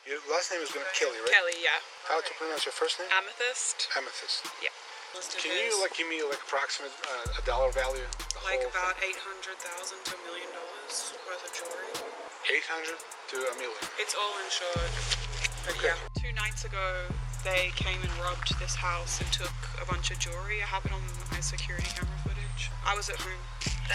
Your last name is going to be Kelly, right? Kelly, yeah. How to pronounce your first name? Amethyst. Amethyst. Yeah. Can you give me approximate a dollar value? About $800,000 to $1 million worth of jewelry. 800 to $1 million. It's all insured. But okay. Yeah. 2 nights ago, they came and robbed this house and took a bunch of jewelry. I have it on my security camera footage. I was at home.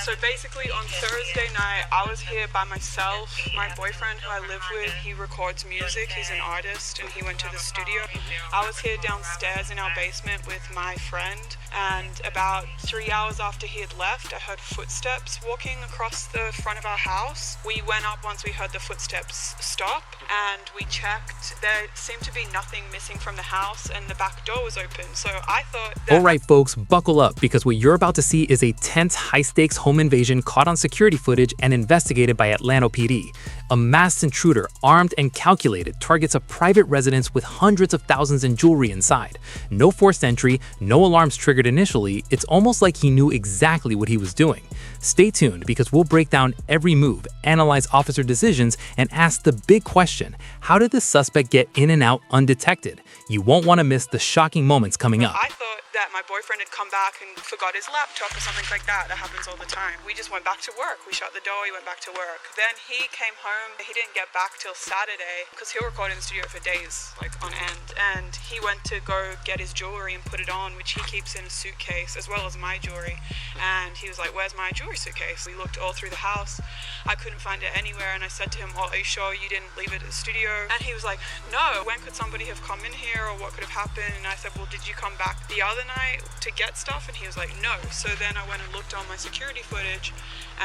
So basically on Thursday night, I was here by myself. My boyfriend who I live with, he records music. He's an artist and he went to the studio. I was here downstairs in our basement with my friend, and about 3 hours after he had left, I heard footsteps walking across the front of our house. We went up once we heard the footsteps stop and we checked. There seemed to be nothing missing from the house and the back door was open. So I thought that— Alright folks, buckle up because what you're about to see is a tense, high-stakes home invasion caught on security footage and investigated by Atlanta PD. A masked intruder, armed and calculated, targets a private residence with hundreds of thousands in jewelry inside. No forced entry, no alarms triggered initially. It's almost like he knew exactly what he was doing. Stay tuned because we'll break down every move, analyze officer decisions, and ask the big question: how did this suspect get in and out undetected? You won't want to miss the shocking moments coming up. I thought that my boyfriend had come back and forgot his laptop or something like that. That happens all the time. We just went back to work. We shut the door, he went back to work. Then he came home. He didn't get back till Saturday because he'll record in the studio for days, on end. And he went to go get his jewelry and put it on, which he keeps in a suitcase, as well as my jewelry. And he was like, "Where's my jewelry suitcase?" We looked all through the house. I couldn't find it anywhere. And I said to him, "Well, are you sure you didn't leave it at the studio?" And he was like, "No, when could somebody have come in here, or what could have happened?" And I said, "Well, did you come back the other night to get stuff?" And he was like, "No." So then I went and looked on my security footage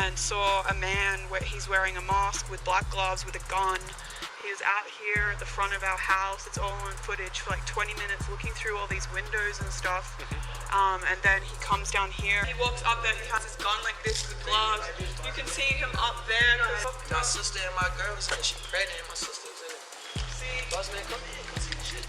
and saw a man he's wearing a mask with black gloves with a gun. He was out here at the front of our house. It's all on footage for 20 minutes looking through all these windows and stuff. And then he comes down here. He walks up there. He has his gun like this with gloves. You can see him up there. My sister and my girl was in it. She pregnant and my sister's in it. See? Boss man, come in. Come see the shit.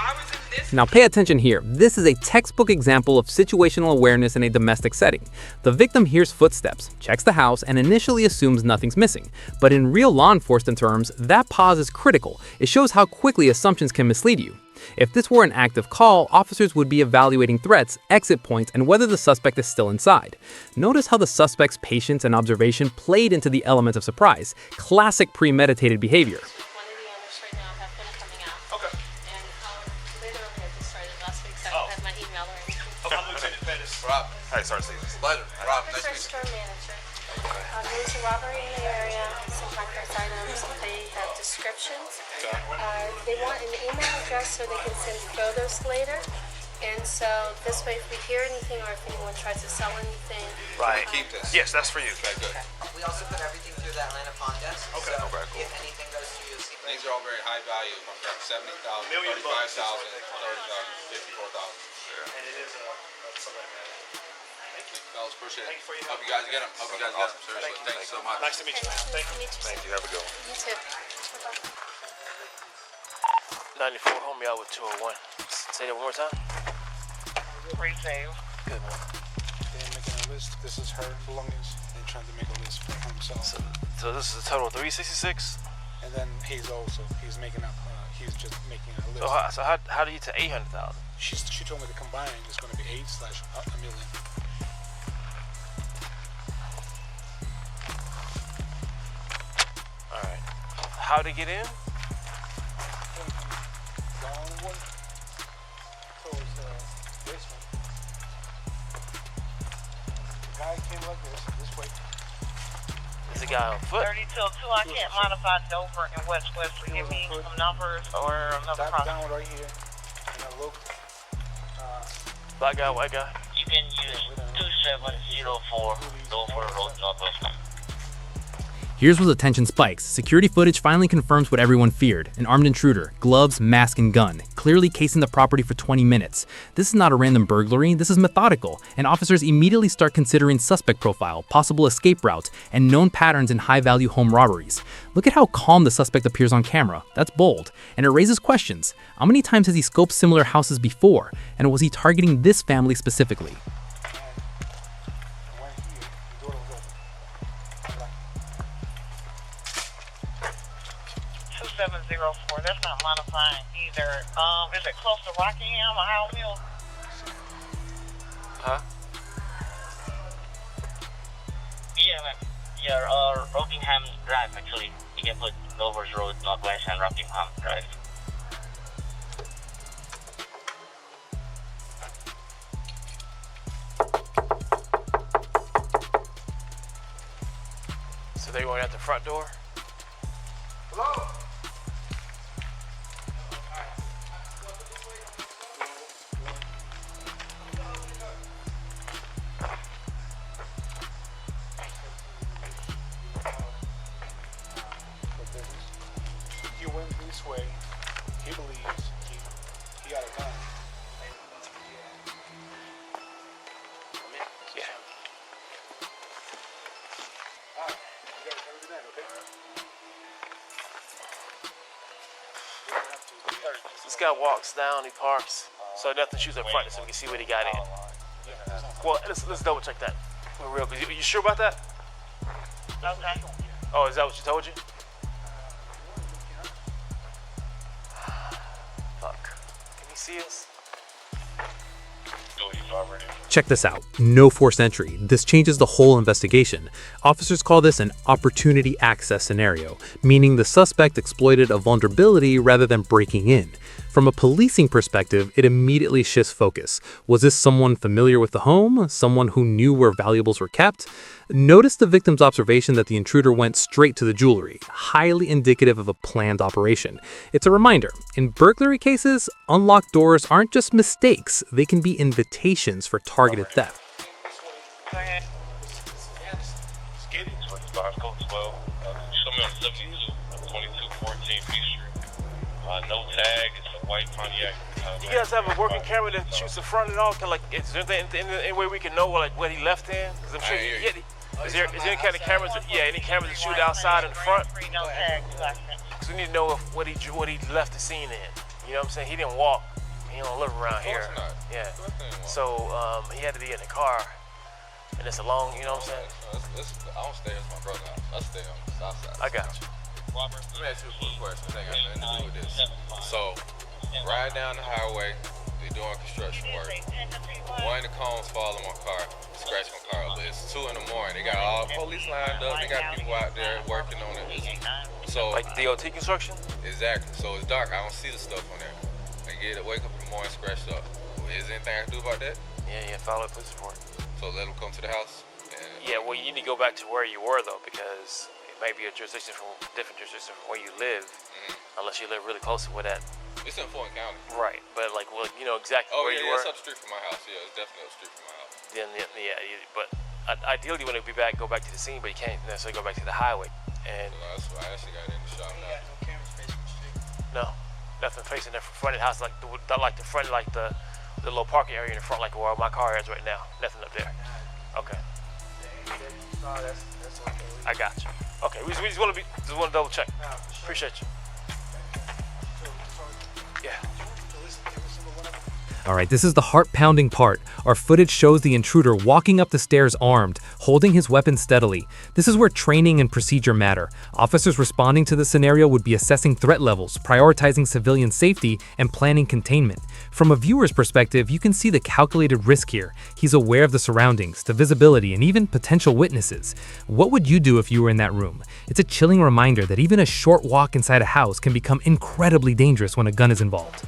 I was in this. Now pay attention here. This is a textbook example of situational awareness in a domestic setting. The victim hears footsteps, checks the house, and initially assumes nothing's missing. But in real law enforcement terms, that pause is critical. It shows how quickly assumptions can mislead you. If this were an active call, officers would be evaluating threats, exit points, and whether the suspect is still inside. Notice how the suspect's patience and observation played into the element of surprise. Classic premeditated behavior. Rob. Hey, sorry, Steve. Pleasure. Rob, nice to meet you. Store manager. There was a robbery in the area, some high-price items. They have descriptions. They want an email address so they can send photos later. And so this way, if we hear anything or if anyone tries to sell anything, Right. Keep this. Yes, that's for you. Okay, good. We also put everything through the Atlanta Pawn Desk. Okay, So very cool. if anything goes to you, These are all very high value. From 70,000, $1 million, 35,000, 30,000, 54,000. And it is something like that. Thank you. Fellas, appreciate it. Thank you for your Hope help. you guys get them. Hope you guys get them. Seriously, Thank you. thanks so much. Nice to meet you, man. Thank you. Thank you. Have a good one. You too. Bye-bye. 94, homie out with 201. Say that one more time. Pre-sale. Good, man. They're making a list. This is her belongings. They're trying to make a list for himself. So this is a total of 366. And then he's making up. He's just making a list. So how do you to 800,000? She told me the combined is going to be 8/1 million. All right. How to get in? Down one towards this one. The guy came like this way. There's a guy on foot. 30 till 2. I can't modify Dover and West Wesley. Give me some numbers or another Down product. right here. And I looked. Black guy, white guy. You can use 2704 Dover Road Northwest. Here's where the tension spikes. Security footage finally confirms what everyone feared. An armed intruder, gloves, mask, and gun, clearly casing the property for 20 minutes. This is not a random burglary, this is methodical, and officers immediately start considering suspect profile, possible escape routes, and known patterns in high-value home robberies. Look at how calm the suspect appears on camera. That's bold, and it raises questions. How many times has he scoped similar houses before, and was he targeting this family specifically? 2704 4. That's not modifying either. Is it close to Rockingham or Howell Mill? Huh? Yeah, Rockingham Drive actually. You can put Dover's Road, Northwest, and Rockingham Drive. So they went out the front door? Hello? He went this way. He believes he got a gun. Yeah. Alright, you guys have a good night, okay? This guy walks down, he parks, so nothing shoots up front so we can see what he got in. Well, let's double check that for real. You sure about that? Okay. Oh, is that what she told you? Fuck. Can he see us? Check this out. No forced entry. This changes the whole investigation. Officers call this an opportunity access scenario, meaning the suspect exploited a vulnerability rather than breaking in. From a policing perspective, it immediately shifts focus. Was this someone familiar with the home? Someone who knew where valuables were kept? Notice the victim's observation that the intruder went straight to the jewelry, highly indicative of a planned operation. It's a reminder, in burglary cases, unlocked doors aren't just mistakes, they can be invitations for targeted theft. Go ahead. Somebody on 2214 Peach Street. No tag, it's a white Pontiac. You guys have a working camera that shoots the front and all? Is there any way we can know like what he left in? Because I'm sure is there any kind of cameras? Any cameras that shoot outside and front? No tag, Because we need to know what he left the scene in. You know what I'm saying? He didn't walk. He don't live around here. Yeah. So he had to be in the car, and it's a long. You know what I'm saying? I don't stay at my brother's house. I stay on the south side. I got you. Let me ask you a quick question. It ain't got nothing to do with this. So, riding down the highway, they doing construction work. One of the cones fall in my car, scratch my car up. It's 2 in the morning. They got all police lined up. They got people out there working on it. So, Like DOT construction? exactly. So it's dark. I don't see the stuff on there. I get it. Wake up in the morning, scratched up. Is there anything I can do about that? Yeah, file a police report. So let them come to the house. Yeah, well, you need to go back to where you were though, because it may be a jurisdiction from different jurisdiction from where you live, unless you live really close to where that. It's in Fulton County. Right, but like, well, you know exactly where you yeah, were. it's up the street from my house. Yeah, it's definitely up the street from my house. Then but ideally you want to be back, go back to the scene, but you can't necessarily go back to the highway. And So that's why I actually got in the shop now. no, nothing facing the front of the house, like the front, like the little parking area in the front, like where my car is right now. Nothing up there. Okay. I got you. Okay, we just want to double check. Appreciate you. Yeah. All right, this is the heart-pounding part. Our footage shows the intruder walking up the stairs armed, holding his weapon steadily. This is where training and procedure matter. Officers responding to the scenario would be assessing threat levels, prioritizing civilian safety, and planning containment. From a viewer's perspective, you can see the calculated risk here. He's aware of the surroundings, the visibility, and even potential witnesses. What would you do if you were in that room? It's a chilling reminder that even a short walk inside a house can become incredibly dangerous when a gun is involved.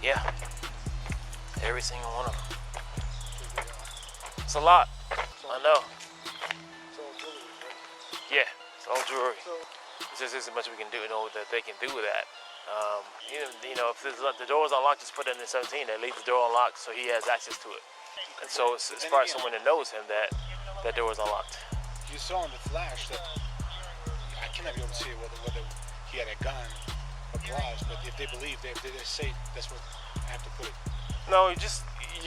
Yeah. Every single one of them. It's a lot. I know. Yeah, it's all jewelry. There's just isn't much we can do, that they can do with that. If the door's unlocked, just put it in the 17. They leave the door unlocked so he has access to it. And so it's probably someone that knows him that door is unlocked. You saw in the flash that I cannot be able to see whether he had a gun or gloves, but if they believe, if they say that's what I have to put it. No, you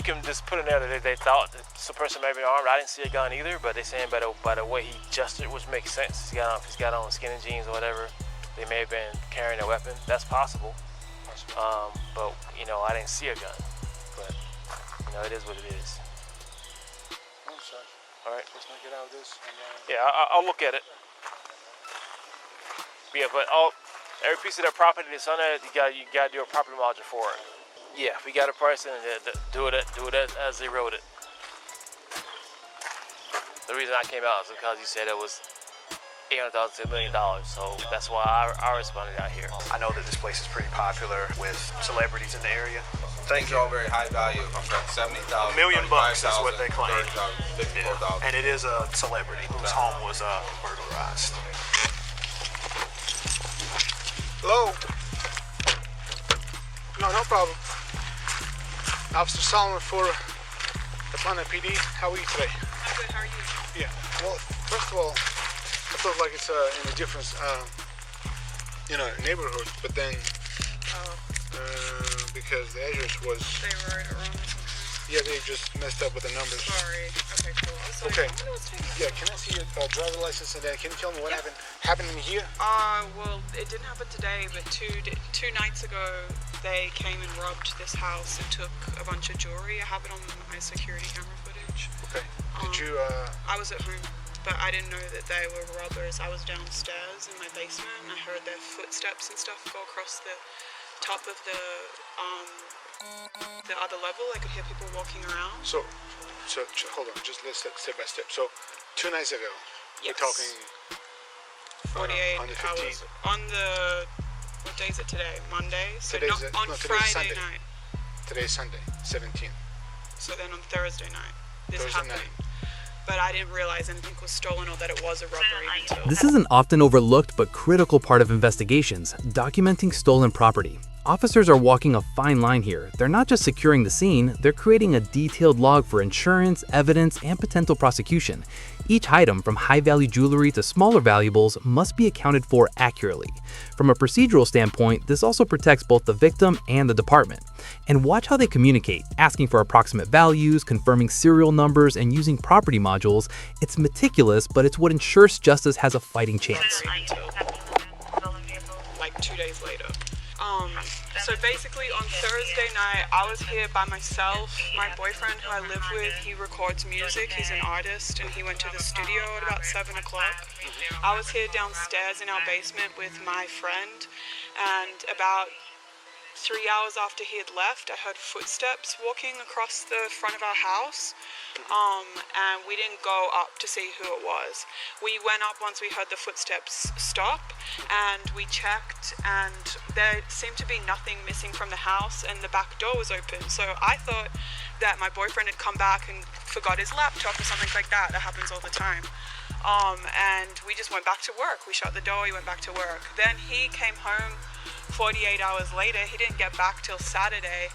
can just put in there that they thought that some person may be armed. I didn't see a gun either, but they're saying by the way he gestured, which makes sense. He's got on skinny jeans or whatever. They may have been carrying a weapon. That's possible. But I didn't see a gun. But it is what it is. I'm sorry. All right. Let's not get out of this. Yeah, I'll look at it. Yeah, but Every piece of that property that's on there, you got to do a property module for it. Yeah, we got a price and do it as they wrote it. The reason I came out is because you said it was $800,000 to $1 million, so that's why I responded out here. I know that this place is pretty popular with celebrities in the area. Things are all very high value. I'm talking $70,000, $1 million is what they claim. $30,000, $54,000. And it is a celebrity whose home was burglarized. Hello? No problem. Officer Solomon for Atlanta PD. How are you today? I'm good, how are you? Yeah. Well, first of all, I felt like it's in a different, neighborhood, but then because the address was... They wrote it wrong or something? Yeah, they just messed up with the numbers. Sorry. Okay, cool. Sorry. Okay. Yeah, can I see your driver's license and then can you tell me what happened in here? Well, it didn't happen today, but two nights ago, they came and robbed this house and took a bunch of jewelry. I have it on my security camera footage. Okay. Did you, I was at home, but I didn't know that they were robbers. I was downstairs in my basement and I heard their footsteps and stuff go across the top of the other level. I could hear people walking around. So hold on, just let's step by step. So 2 nights ago, Yes. we're talking 48 on the hours. 15th. On the, what day is it today? Monday? So Today's on Friday Sunday. night. Today's Sunday, 17th. So then on Thursday night, this Thursday happened. night. But I didn't realize anything was stolen or that it was a robbery until... This is an often overlooked but critical part of investigations, documenting stolen property. Officers are walking a fine line here. They're not just securing the scene, they're creating a detailed log for insurance, evidence, and potential prosecution. Each item, from high-value jewelry to smaller valuables, must be accounted for accurately. From a procedural standpoint, this also protects both the victim and the department. And watch how they communicate, asking for approximate values, confirming serial numbers, and using property modules. It's meticulous, but it's what ensures justice has a fighting chance. Like 2 days later. So basically on Thursday night, I was here by myself. My boyfriend who I live with, he records music. He's an artist and he went to the studio at about 7 o'clock. I was here downstairs in our basement with my friend, and about 3 hours after he had left, I heard footsteps walking across the front of our house, and we didn't go up to see who it was. We went up once we heard the footsteps stop, and we checked, and there seemed to be nothing missing from the house, and the back door was open. So I thought that my boyfriend had come back and forgot his laptop or something like that. That happens all the time. And we just went back to work. We shut the door, he went back to work. Then he came home 48 hours later. He didn't get back till Saturday,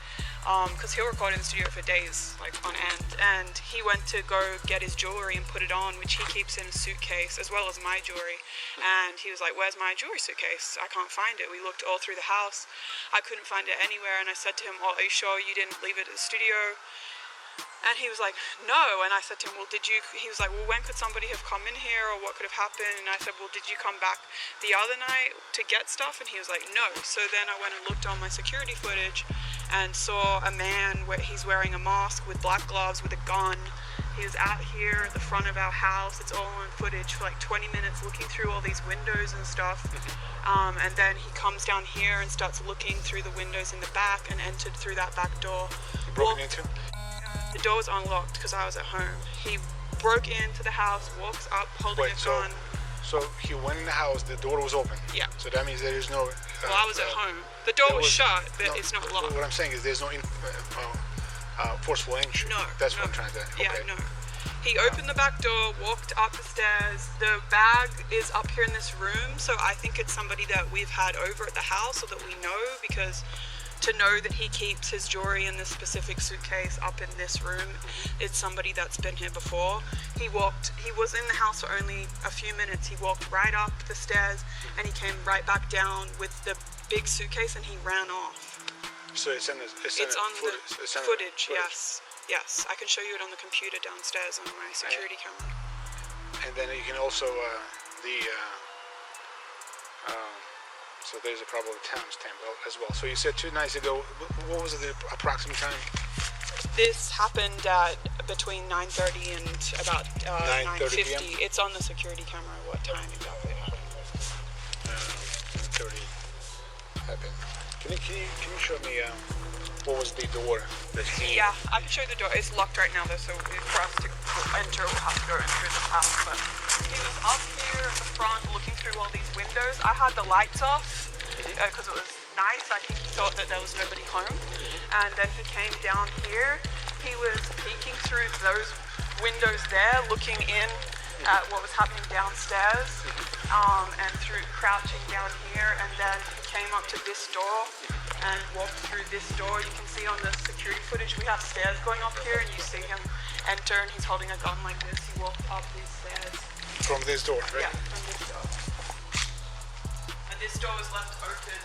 because he'll record in the studio for days, like on end. And he went to go get his jewelry and put it on, which he keeps in a suitcase, as well as my jewelry. And he was like, "Where's my jewelry suitcase? I can't find it." We looked all through the house. I couldn't find it anywhere. And I said to him, "Oh, are you sure you didn't leave it at the studio?" And he was like, "No." And I said to him, "Well, he was like, "Well, when could somebody have come in here, or what could have happened?" And I said, "Well, did you come back the other night to get stuff?" And he was like, "No." So then I went and looked on my security footage and saw a man where he's wearing a mask with black gloves with a gun. He was out here at the front of our house. It's all on footage for like 20 minutes looking through all these windows and stuff. And then he comes down here and starts looking through the windows in the back and entered through that back door. You broke into? The door was unlocked because I was at home. He broke into the house, walks up holding a gun. So he went in the house, the door was open? Yeah. So that means there is no... well, I was at home. The door was shut, but it's not locked. What I'm saying is there's no forceful entry. No. That's what I'm trying to... Okay. Yeah, no. He opened the back door, walked up the stairs. The bag is up here in this room, so I think it's somebody that we've had over at the house, or that we know, because to know that he keeps his jewelry in this specific suitcase up in this room, it's somebody that's been here before. He was in the house for only a few minutes. He walked right up the stairs and he came right back down with the big suitcase and he ran off. So it's on the footage, yes. Yes, I can show you it on the computer downstairs on my security camera. And then you can also, so there's a probably timestamp as well. So you said 2 nights ago, what was the approximate time? This happened at between 9:30 and about 9:50. It's on the security camera what time exactly it happened. 9:30. Can you show me what was the door that he... Yeah, I can show you the door. It's locked right now though, so for us to enter, we'll have to go in through the house. But he was up here at the front looking through all these windows. I had the lights off because it was nice. I think he thought that there was nobody home. And then he came down here. He was peeking through those windows there, looking in at what was happening downstairs, and through crouching down here, and then he came up to this door and walked through this door. You can see on the security footage we have stairs going up here, and you see him enter, and he's holding a gun like this. He walked up these stairs. From this door, right? Yeah, from this door. And this door was left open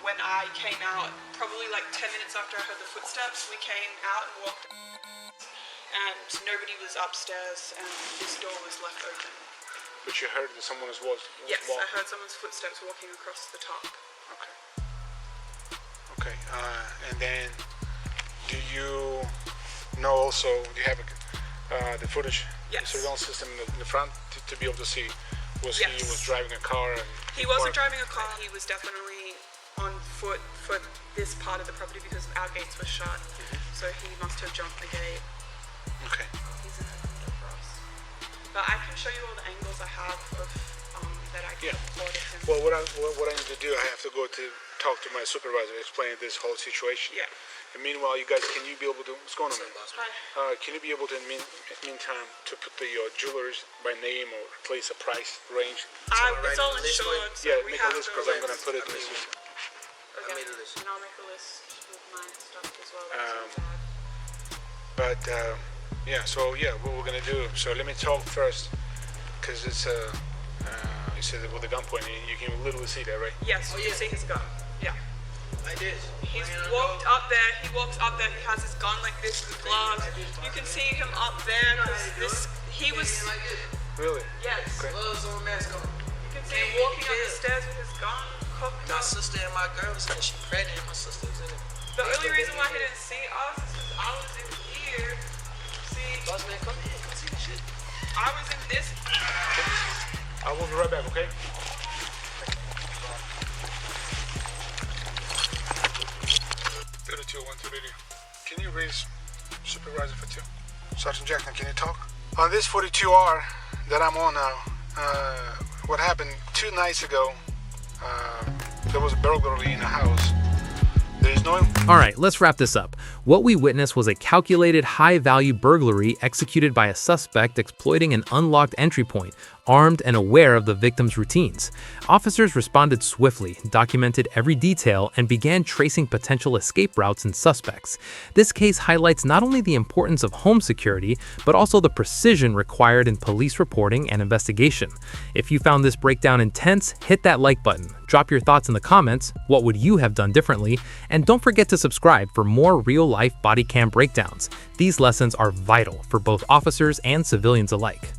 when I came out, probably like 10 minutes after I heard the footsteps. We came out and walked, and nobody was upstairs, and this door was left open. But you heard that someone was walking? Yes, I heard someone's footsteps walking across the top. Okay. And then, do you know also, do you have the footage, yes, the surveillance system in the front to be able to see? He was driving a car? And he wasn't driving a car. He was definitely on foot for this part of the property because our gates were shut. So he must have jumped the gate. Okay. He's in the window for us. But I can show you all the angles I have of that I can record it in. Well, what I need to do, I have to go to talk to my supervisor, explain this whole situation. Yeah. And meanwhile, you guys, can you be able to, what's going on, man? Hi. Can you be able to, in meantime, to put the jewelers by name or at least a price range? It's all insured. So yeah, we make a list because I'm going to put it in the system. Okay. I made a list. And I'll make a list with my stuff as well. But, what we're going to do, so let me talk first, because it's, you said it with the gun pointing, you can literally see that, right? Yes, you can see his gun. Yeah. I did. He's walked up there, he walks up there, he has his gun like this with gloves. You can see him up there because he was... Really? Yes. Okay. Gloves on, mask on. You can see him walking up the stairs with his gun cocked My up. sister and my girl was in it. She pregnant. My sister was in it. The only reason why he didn't see us is because I was in here. See? Boss man, come in. Come see the shit. I was in this... I will be right back, okay? 3212 radio. Can you raise supervisor for 2? Sergeant Jackson, can you talk? On this 42R that I'm on now, what happened 2 nights ago, there was a burglary in a house. There's no... All right, let's wrap this up. What we witnessed was a calculated high-value burglary executed by a suspect exploiting an unlocked entry point, armed and aware of the victim's routines. Officers responded swiftly, documented every detail, and began tracing potential escape routes and suspects. This case highlights not only the importance of home security, but also the precision required in police reporting and investigation. If you found this breakdown intense, hit that like button. Drop your thoughts in the comments. What would you have done differently? And don't forget to subscribe for more real-life body cam breakdowns. These lessons are vital for both officers and civilians alike.